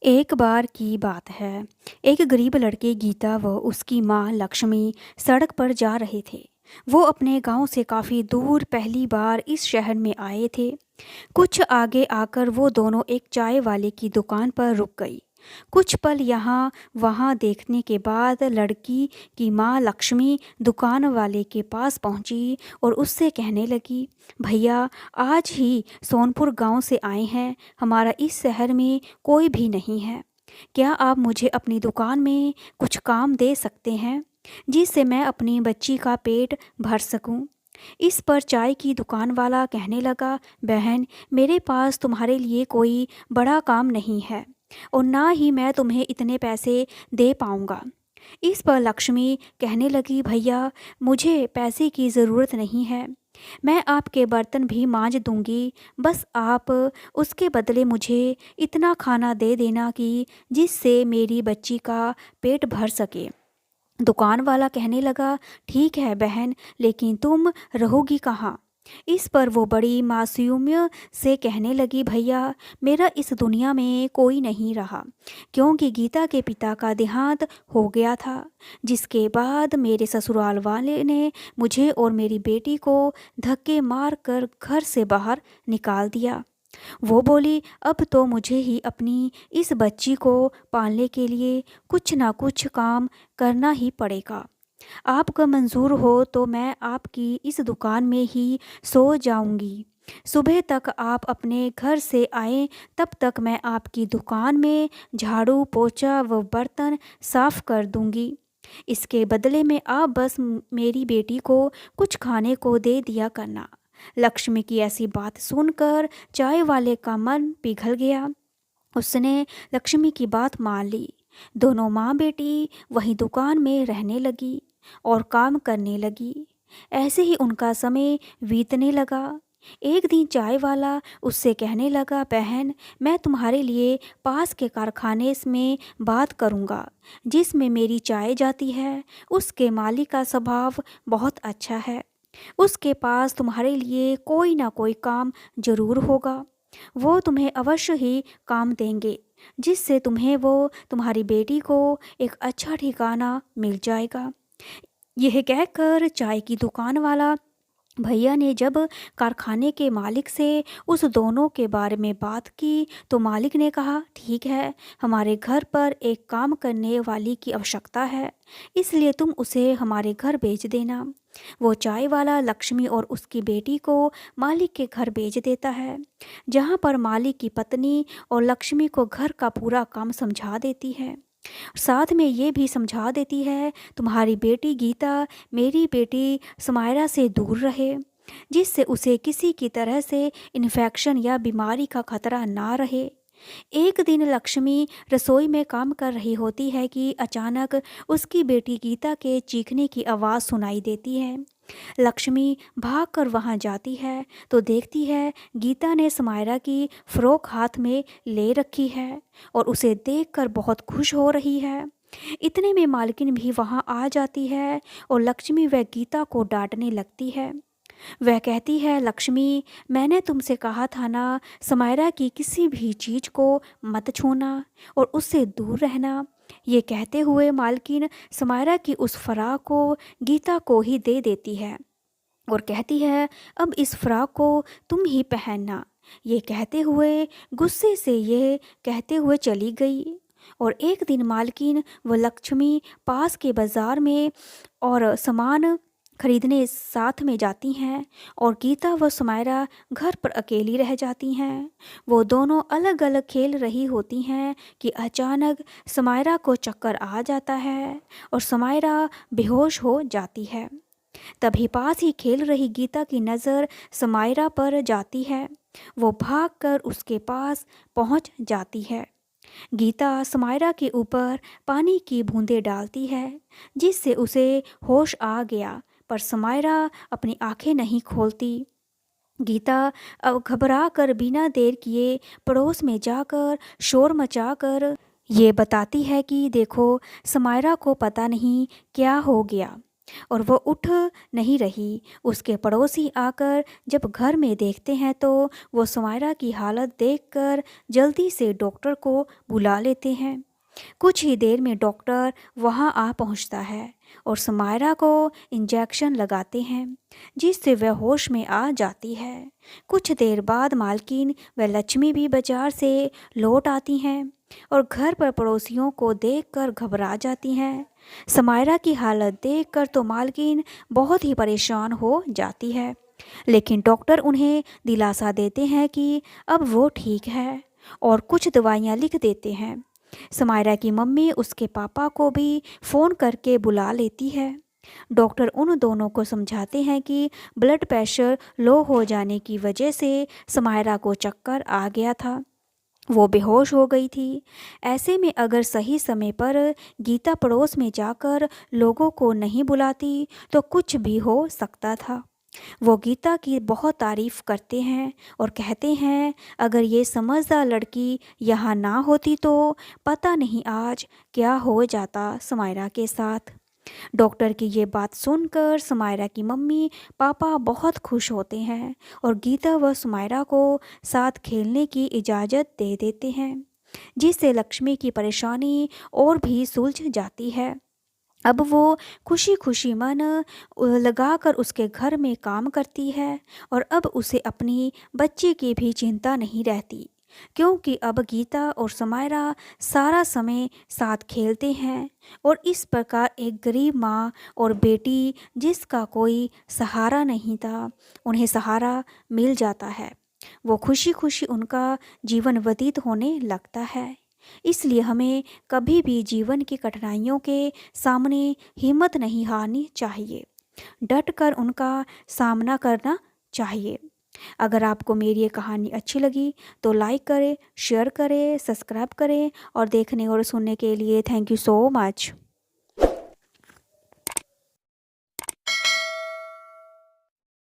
एक बार की बात है। एक गरीब लड़के गीता व उसकी माँ लक्ष्मी सड़क पर जा रहे थे। वो अपने गांव से काफ़ी दूर पहली बार इस शहर में आए थे। कुछ आगे आकर वो दोनों एक चाय वाले की दुकान पर रुक गई। कुछ पल यहाँ वहाँ देखने के बाद लड़की की माँ लक्ष्मी दुकान वाले के पास पहुँची और उससे कहने लगी, भैया आज ही सोनपुर गांव से आए हैं, हमारा इस शहर में कोई भी नहीं है। क्या आप मुझे अपनी दुकान में कुछ काम दे सकते हैं जिससे मैं अपनी बच्ची का पेट भर सकूं? इस पर चाय की दुकान वाला कहने लगा, बहन मेरे पास तुम्हारे लिए कोई बड़ा काम नहीं है और ना ही मैं तुम्हें इतने पैसे दे पाऊंगा। इस पर लक्ष्मी कहने लगी, भैया मुझे पैसे की ज़रूरत नहीं है, मैं आपके बर्तन भी मांज दूंगी, बस आप उसके बदले मुझे इतना खाना दे देना कि जिससे मेरी बच्ची का पेट भर सके। दुकान वाला कहने लगा, ठीक है बहन, लेकिन तुम रहोगी कहाँ? इस पर वो बड़ी मासूमियत से कहने लगी, भैया मेरा इस दुनिया में कोई नहीं रहा, क्योंकि गीता के पिता का देहांत हो गया था, जिसके बाद मेरे ससुराल वाले ने मुझे और मेरी बेटी को धक्के मार कर घर से बाहर निकाल दिया। वो बोली, अब तो मुझे ही अपनी इस बच्ची को पालने के लिए कुछ ना कुछ काम करना ही पड़ेगा। आपका मंजूर हो तो मैं आपकी इस दुकान में ही सो जाऊंगी। सुबह तक आप अपने घर से आए तब तक मैं आपकी दुकान में झाड़ू पोछा व बर्तन साफ कर दूंगी। इसके बदले में आप बस मेरी बेटी को कुछ खाने को दे दिया करना। लक्ष्मी की ऐसी बात सुनकर चाय वाले का मन पिघल गया। उसने लक्ष्मी की बात मान ली। दोनों माँ बेटी वहीं दुकान में रहने लगी और काम करने लगी। ऐसे ही उनका समय बीतने लगा। एक दिन चाय वाला उससे कहने लगा, बहन मैं तुम्हारे लिए पास के कारखाने में बात करूँगा जिसमें मेरी चाय जाती है। उसके मालिक का स्वभाव बहुत अच्छा है, उसके पास तुम्हारे लिए कोई ना कोई काम जरूर होगा। वो तुम्हें अवश्य ही काम देंगे जिससे तुम्हें वो तुम्हारी बेटी को एक अच्छा ठिकाना मिल जाएगा। यह कहकर चाय की दुकान वाला भैया ने जब कारखाने के मालिक से उस दोनों के बारे में बात की तो मालिक ने कहा, ठीक है, हमारे घर पर एक काम करने वाली की आवश्यकता है, इसलिए तुम उसे हमारे घर भेज देना। वो चाय वाला लक्ष्मी और उसकी बेटी को मालिक के घर भेज देता है, जहाँ पर मालिक की पत्नी और लक्ष्मी को घर का पूरा काम समझा देती है। साथ में ये भी समझा देती है, तुम्हारी बेटी गीता मेरी बेटी समायरा से दूर रहे, जिससे उसे किसी की तरह से इन्फेक्शन या बीमारी का खतरा ना रहे। एक दिन लक्ष्मी रसोई में काम कर रही होती है कि अचानक उसकी बेटी गीता के चीखने की आवाज़ सुनाई देती है। लक्ष्मी भागकर वहां जाती है तो देखती है गीता ने समायरा की फ्रॉक हाथ में ले रखी है और उसे देखकर बहुत खुश हो रही है। इतने में मालकिन भी वहां आ जाती है और लक्ष्मी व गीता को डांटने लगती है। वह कहती है, लक्ष्मी मैंने तुमसे कहा था ना, समायरा की किसी भी चीज़ को मत छूना और उससे दूर रहना। ये कहते हुए मालकिन समायरा की उस फ्रॉक को गीता को ही दे देती है और कहती है, अब इस फ्रॉक को तुम ही पहनना। ये कहते हुए गुस्से से ये कहते हुए चली गई। और एक दिन मालकिन व लक्ष्मी पास के बाजार में और सामान खरीदने साथ में जाती हैं और गीता व सुमायरा घर पर अकेली रह जाती हैं। वो दोनों अलग अलग खेल रही होती हैं कि अचानक सुमायरा को चक्कर आ जाता है और सुमायरा बेहोश हो जाती है। तभी पास ही खेल रही गीता की नज़र समायरा पर जाती है। वो भागकर उसके पास पहुंच जाती है। गीता समायरा के ऊपर पानी की बूंदें डालती है जिससे उसे होश आ गया, पर समायरा अपनी आंखें नहीं खोलती। गीता अब घबरा कर बिना देर किए पड़ोस में जाकर शोर मचाकर ये बताती है कि देखो, समायरा को पता नहीं क्या हो गया। और वो उठ नहीं रही। उसके पड़ोसी आकर जब घर में देखते हैं तो वो सुमायरा की हालत देखकर जल्दी से डॉक्टर को बुला लेते हैं। कुछ ही देर में डॉक्टर वहां आ पहुंचता है और सुमायरा को इंजेक्शन लगाते हैं, जिससे वह होश में आ जाती है। कुछ देर बाद मालकिन व लक्ष्मी भी बाजार से लौट आती हैं और घर पर पड़ोसियों को देखकर घबरा जाती हैं। समायरा की हालत देखकर तो मालकिन बहुत ही परेशान हो जाती है, लेकिन डॉक्टर उन्हें दिलासा देते हैं कि अब वो ठीक है और कुछ दवाइयाँ लिख देते हैं। समायरा की मम्मी उसके पापा को भी फ़ोन करके बुला लेती है। डॉक्टर उन दोनों को समझाते हैं कि ब्लड प्रेशर लो हो जाने की वजह से समायरा को चक्कर आ गया था, वो बेहोश हो गई थी। ऐसे में अगर सही समय पर गीता पड़ोस में जाकर लोगों को नहीं बुलाती तो कुछ भी हो सकता था। वो गीता की बहुत तारीफ करते हैं और कहते हैं अगर ये समझदार लड़की यहाँ ना होती तो पता नहीं आज क्या हो जाता समायरा के साथ। डॉक्टर की ये बात सुनकर समायरा की मम्मी पापा बहुत खुश होते हैं और गीता व समायरा को साथ खेलने की इजाज़त दे देते हैं, जिससे लक्ष्मी की परेशानी और भी सुलझ जाती है। अब वो खुशी खुशी मन लगाकर उसके घर में काम करती है और अब उसे अपनी बच्ची की भी चिंता नहीं रहती, क्योंकि अब गीता और समायरा सारा समय साथ खेलते हैं और इस प्रकार एक गरीब माँ और बेटी जिसका कोई सहारा नहीं था, उन्हें सहारा मिल जाता है। वो खुशी खुशी उनका जीवन व्यतीत होने लगता है। इसलिए हमें कभी भी जीवन की कठिनाइयों के सामने हिम्मत नहीं हारनी चाहिए, डट कर उनका सामना करना चाहिए। अगर आपको मेरी ये कहानी अच्छी लगी तो लाइक करें, शेयर करें, सब्सक्राइब करें और देखने और सुनने के लिए थैंक यू सो मच।